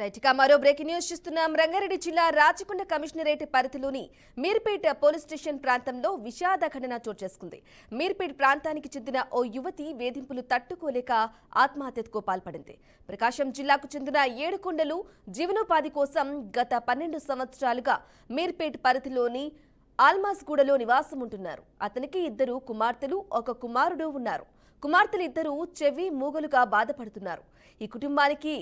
Right ఇక మరో breaking news చూస్తున్నాం. రంగారెడ్డి జిల్లా రాచకొండ కమిషనరేట్ పరిధిలోని మీర్పేట్ పోలీస్ స్టేషన్ ప్రాంతంలో విషాద ఘటన చోటు చేసుకుంది. మీర్పేట్ ప్రాంతానికి చెందిన ఓ యువతి వేధింపులు తట్టుకోలేక ఆత్మహత్యకు పాల్పడింది. ప్రకాశం జిల్లాకు చెందిన ఏడుకొండలు జీవనోపాధి కోసం గత 12 సంవత్సరాలుగా మీర్పేట్ పరిధిలోని ఆల్మాస్గూడలో నివాసం ఉంటున్నారు. అతనికి 2 కుమార్తెలు, 1 కుమారుడు ఉన్నారు. కుమార్తెలు 2 చెవి మూగలుగా బాధపడుతున్నారు. ఈ కుటుంబానికి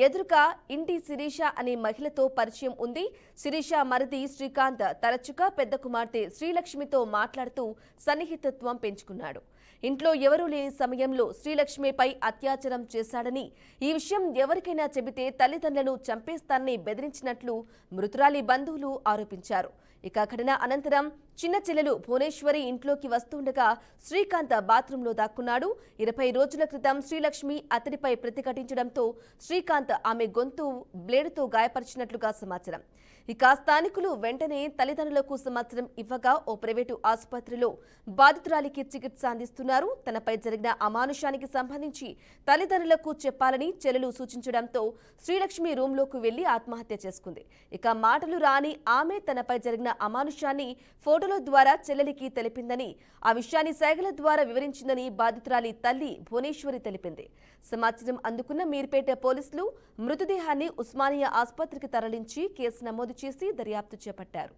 ఎదురుగా ఇంటి శిరీష అనే మహిళతో పరిచయం ఉంది. శిరీష మరిది శ్రీకాంత్ తరచుగా పెద్ద కుమార్తె శ్రీలక్ష్మితో మాట్లాడుతూ సన్నిహితత్వం పెంచుకున్నాడు. ఇంట్లో ఎవరూ లేని సమయంలో శ్రీలక్ష్మిపై అత్యాచారం చేశాడని, ఈ విషయం ఎవరికైనా చెబితే తల్లిదండ్రులను చంపేస్తానని బెదిరించినట్లు మృతురాలి బంధువులు ఆరోపించారు. ఇక ఘటన అనంతరం చిన్న చెల్లెలు భువనేశ్వరి ఇంట్లోకి వస్తుండగా శ్రీకాంత్ బాత్రూంలో దాక్కున్నాడు. 20 రోజుల క్రితం శ్రీలక్ష్మి అతడిపై ప్రతిఘటించడంతో శ్రీకాంత్ ఆమె గొంతు బ్లేడుతో గాయపరిచినట్లుగా సమాచారం. ఇక స్థానికులు వెంటనే తల్లిదండ్రులకు సమాచారం ఇవ్వగా ఓ ప్రైవేటు ఆసుపత్రిలో బాధితురాలికి చికిత్స అందిస్తున్నారు. తనపై జరిగిన అమానుషానికి సంబంధించి తల్లిదండ్రులకు చెప్పాలని చెల్లెలు సూచించడంతో శ్రీలక్ష్మి రూంలోకి వెళ్లి ఆత్మహత్య చేసుకుంది. ఇక మాటలు రాని ఆమె తనపై జరిగిన అమానుషాన్ని ఫోటోల ద్వారా చెల్లెలికి తెలిపిందని, ఆ విషయాన్ని సైగల ద్వారా వివరించిందని బాధితురాలి తల్లి భువనేశ్వరి తెలిపింది. సమాచారం అందుకున్న మీర్పేట పోలీసులు మృతదేహాన్ని ఉస్మానియా ఆసుపత్రికి తరలించి కేసు నమోదు చేసి దర్యాప్తు చేపట్టారు.